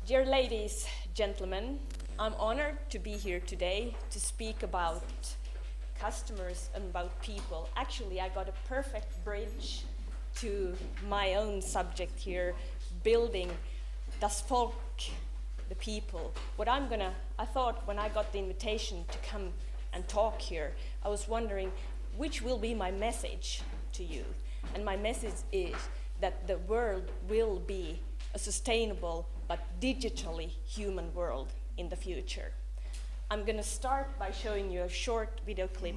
Dear ladies, gentlemen, I'm honored to be here today to speak about customers and about people. Actually, I got a perfect bridge to my own subject here, building das Volk, the people. I thought when I got the invitation to come and talk here, I was wondering which will be my message to you. And my message is that the world will be a sustainable but digitally human world in the future. I'm going to start by showing you a short video clip,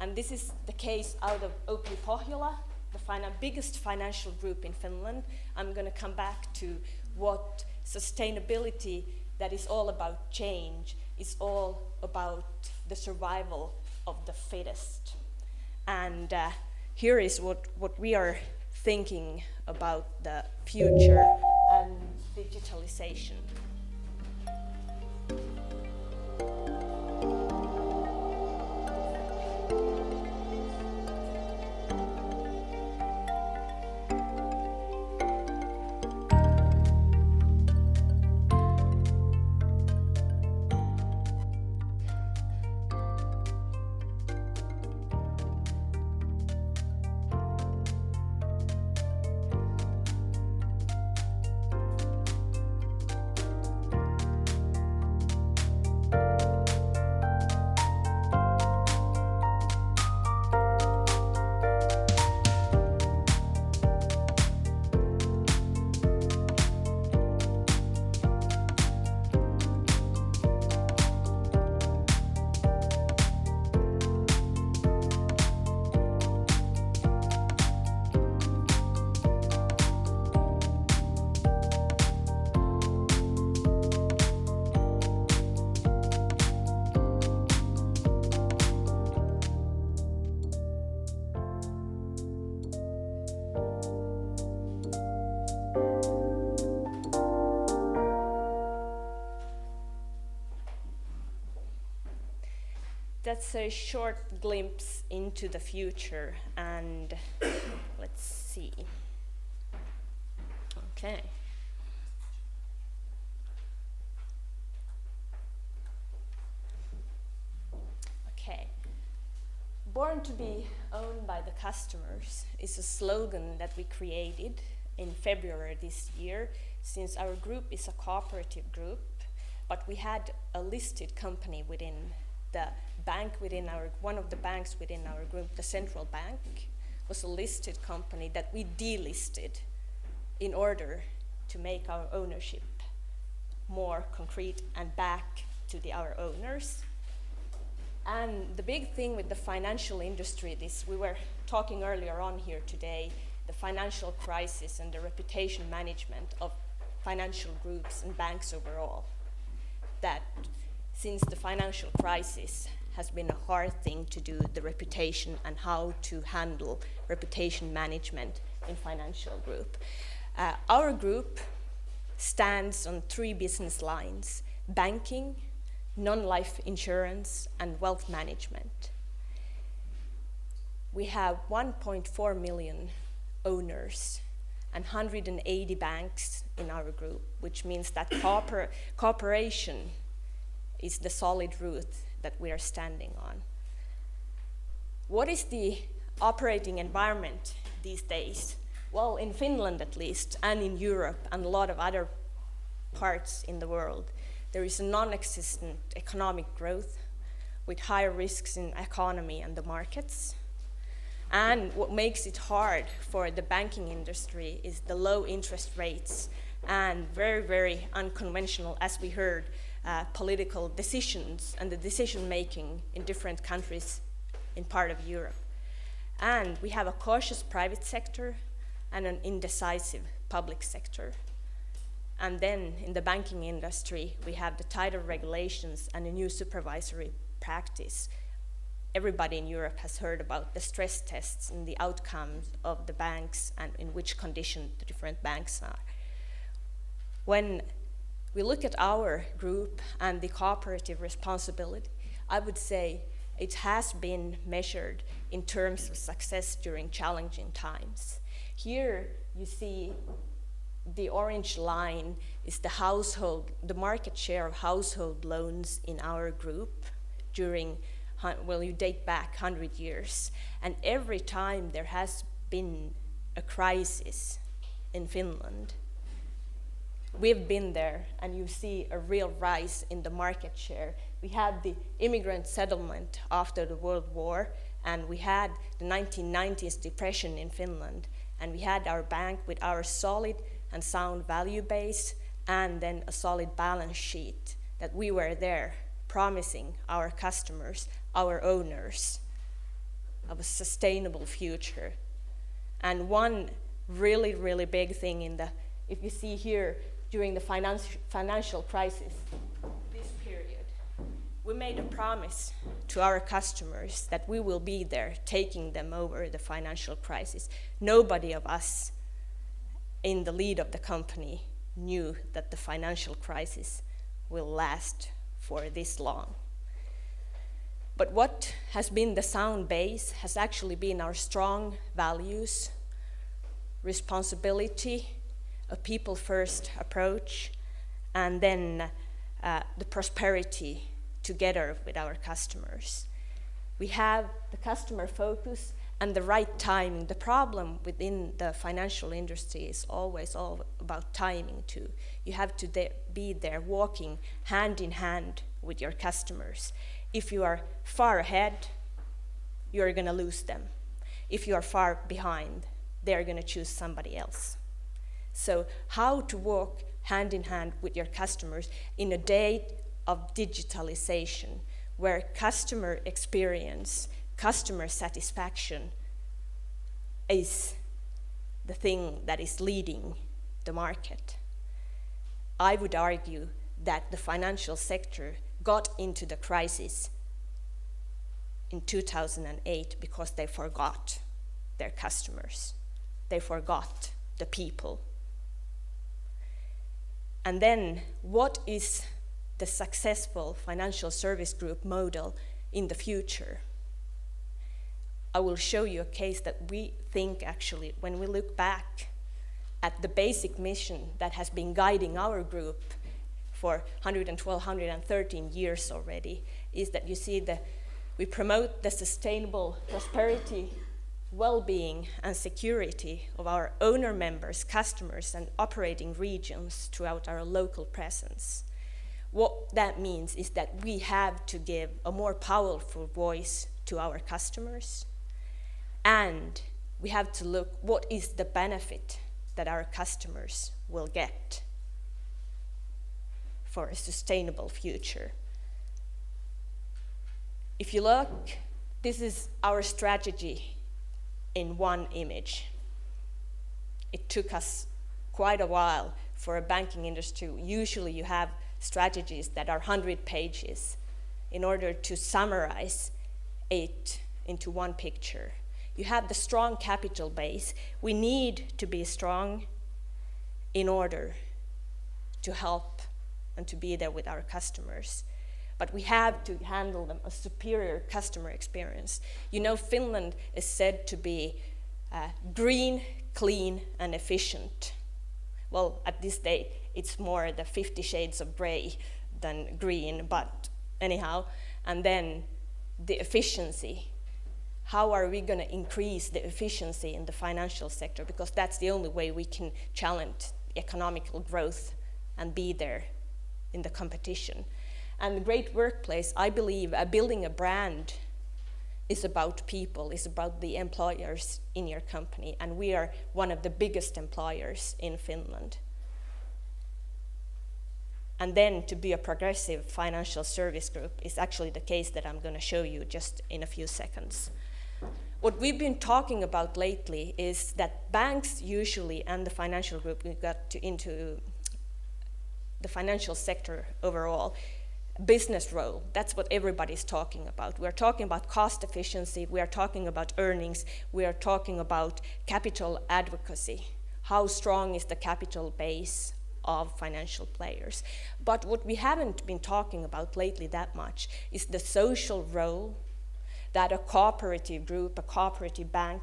and this is the case out of OP-Pohjola, the biggest financial group in Finland. I'm going to come back to what sustainability that is all about change, is all about the survival of the fittest. And here is what we are thinking about the future and digitalization. That's a short glimpse into the future, and let's see. Okay. Okay. Born to be owned by the customers is a slogan that we created in February this year, since our group is a cooperative group, but we had a listed company within the bank one of the banks within our group, the central bank, was a listed company that we delisted in order to make our ownership more concrete and back to our owners. And the big thing with the financial industry, we were talking earlier on here today, the financial crisis and the reputation management of financial groups and banks overall, that since the financial crisis has been a hard thing to do, the reputation and how to handle reputation management in financial group. Our group stands on 3 business lines: banking, non-life insurance, and wealth management. We have 1.4 million owners and 180 banks in our group, which means that cooperation is the solid root that we are standing on. What is the operating environment these days? Well, in Finland at least, and in Europe and a lot of other parts in the world, there is a non-existent economic growth with higher risks in economy and the markets. And what makes it hard for the banking industry is the low interest rates and very, very unconventional, as we heard, political decisions and the decision making in different countries in part of Europe. And we have a cautious private sector and an indecisive public sector. And then in the banking industry, we have the tighter regulations and a new supervisory practice. Everybody in Europe has heard about the stress tests and the outcomes of the banks and in which condition the different banks are. When we look at our group and the cooperative responsibility, I would say it has been measured in terms of success during challenging times. Here you see the orange line is the market share of household loans in our group during, well, you date back 100 years. And every time there has been a crisis in Finland, we've been there, and you see a real rise in the market share. We had the immigrant settlement after the World War, and we had the 1990s depression in Finland, and we had our bank with our solid and sound value base, and then a solid balance sheet that we were there promising our customers, our owners, of a sustainable future. And one really, really big thing if you see here, during the financial crisis, this period, we made a promise to our customers that we will be there taking them over the financial crisis. Nobody of us in the lead of the company knew that the financial crisis will last for this long. But what has been the sound base has actually been our strong values, responsibility, a people-first approach, and then the prosperity together with our customers. We have the customer focus and the right timing. The problem within the financial industry is always all about timing too. You have to be there walking hand in hand with your customers. If you are far ahead, you're going to lose them. If you are far behind, they're going to choose somebody else. So how to walk hand in hand with your customers in a day of digitalization, where customer experience, customer satisfaction is the thing that is leading the market. I would argue that the financial sector got into the crisis in 2008 because they forgot their customers. They forgot the people. And then, what is the successful financial service group model in the future? I will show you a case that we think actually, when we look back at the basic mission that has been guiding our group for 112, 113 years already, is that you see we promote the sustainable prosperity, well-being and security of our owner members, customers and operating regions throughout our local presence. What that means is that we have to give a more powerful voice to our customers, and we have to look what is the benefit that our customers will get for a sustainable future. If you look, this is our strategy in one image. It took us quite a while for a banking industry. Usually you have strategies that are 100 pages in order to summarize it into one picture. You have the strong capital base. We need to be strong in order to help and to be there with our customers. But we have to handle them a superior customer experience. You know, Finland is said to be green, clean, and efficient. Well, at this day, it's more the 50 shades of gray than green, but anyhow. And then the efficiency. How are we going to increase the efficiency in the financial sector? Because that's the only way we can challenge economical growth and be there in the competition. And the great workplace, I believe, building a brand is about people, is about the employers in your company, and we are one of the biggest employers in Finland. And then to be a progressive financial service group is actually the case that I'm going to show you just in a few seconds. What we've been talking about lately is that banks usually, and the financial group, we got into the financial sector overall, business role, that's what everybody's talking about. We're talking about cost efficiency, we are talking about earnings, we are talking about capital advocacy. How strong is the capital base of financial players? But what we haven't been talking about lately that much is the social role that a cooperative group, a cooperative bank,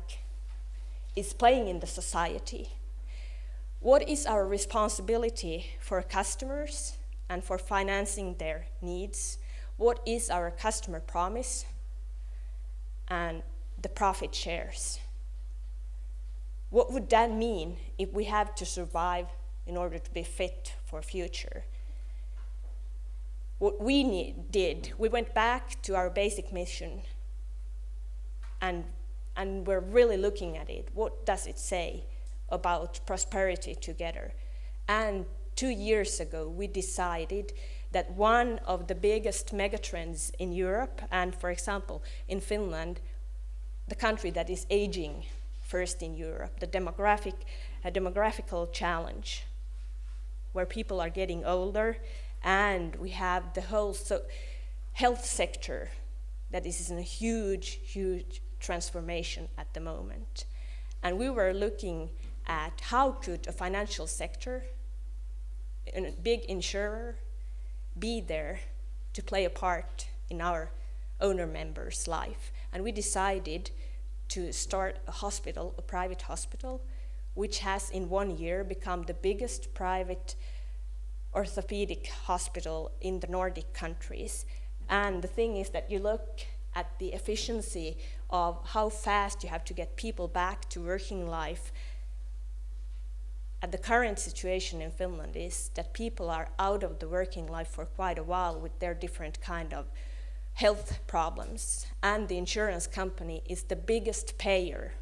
is playing in the society. What is our responsibility for customers and for financing their needs? What is our customer promise and the profit shares? What would that mean if we have to survive in order to be fit for future? What we did, we went back to our basic mission and we're really looking at it. What does it say about prosperity together? And 2 years ago, we decided that one of the biggest megatrends in Europe, and for example, in Finland, the country that is aging first in Europe, the demographical challenge, where people are getting older, and we have the whole health sector that is in a huge, huge transformation at the moment. And we were looking at how could a financial sector, a big insurer, be there to play a part in our owner members' life. And we decided to start a hospital, a private hospital, which has in 1 year become the biggest private orthopedic hospital in the Nordic countries. And the thing is that you look at the efficiency of how fast you have to get people back to working life. At the current situation in Finland is that people are out of the working life for quite a while with their different kind of health problems, and the insurance company is the biggest payer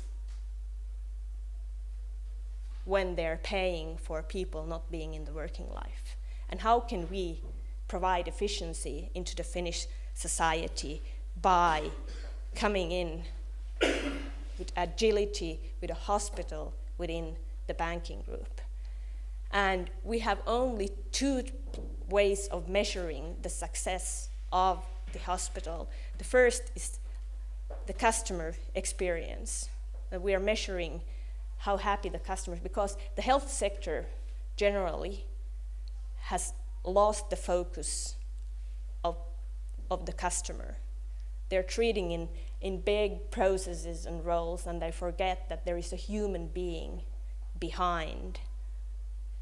when they're paying for people not being in the working life. And how can we provide efficiency into the Finnish society by coming in with agility, with a hospital within the banking group? And we have only 2 ways of measuring the success of the hospital. The first is the customer experience. We are measuring how happy the customers, because the health sector generally has lost the focus of the customer. They're treating in big processes and roles, and they forget that there is a human being behind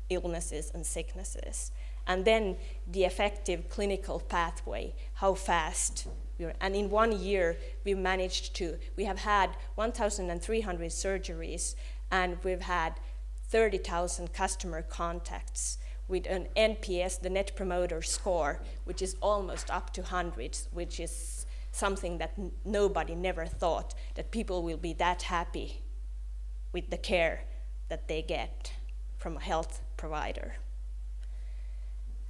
illnesses and sicknesses. And then the effective clinical pathway, how fast and in 1 year we have had 1,300 surgeries, and we've had 30,000 customer contacts with an NPS, the Net Promoter Score, which is almost up to 100, which is something that nobody never thought, that people will be that happy with the care that they get from a health provider.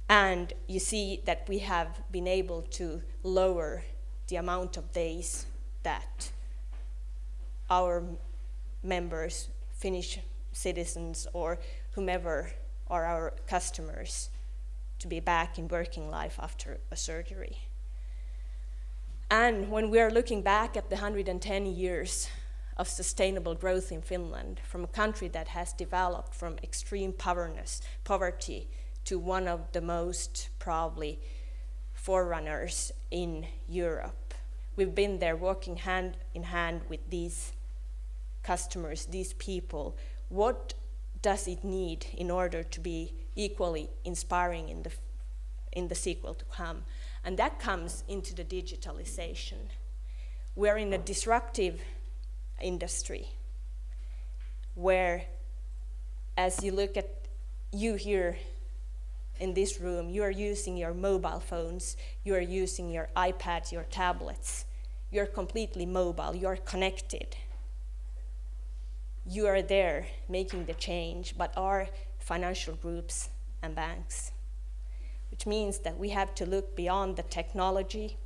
And you see that we have been able to lower the amount of days that our members, Finnish citizens or whomever are our customers, to be back in working life after a surgery. And when we are looking back at the 110 years of sustainable growth in Finland, from a country that has developed from extreme poverty to one of the most probably forerunners in Europe. We've been there working hand in hand with these customers, these people. What does it need in order to be equally inspiring in the sequel to come? And that comes into the digitalization. We're in a disruptive industry where, as you look at you here in this room, you are using your mobile phones, you are using your iPads, your tablets. You're completely mobile, you're connected. You are there making the change, but are financial groups and banks, which means that we have to look beyond the technology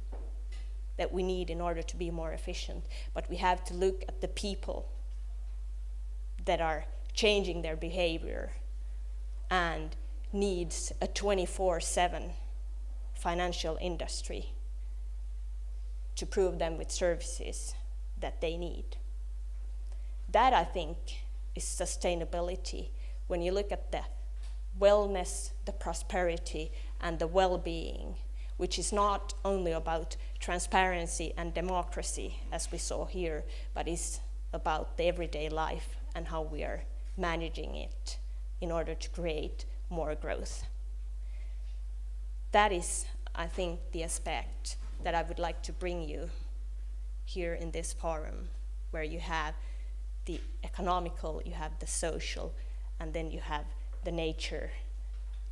that we need in order to be more efficient, but we have to look at the people that are changing their behavior and needs a 24/7 financial industry to prove them with services that they need. That, I think, is sustainability. When you look at the wellness, the prosperity, and the well-being, which is not only about transparency and democracy, as we saw here, but is about the everyday life and how we are managing it in order to create more growth. That is, I think, the aspect that I would like to bring you here in this forum, where you have the economical, you have the social, and then you have the nature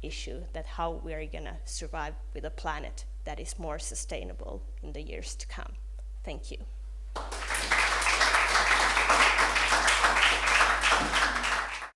issue, that how we are gonna survive with a planet that is more sustainable in the years to come. Thank you.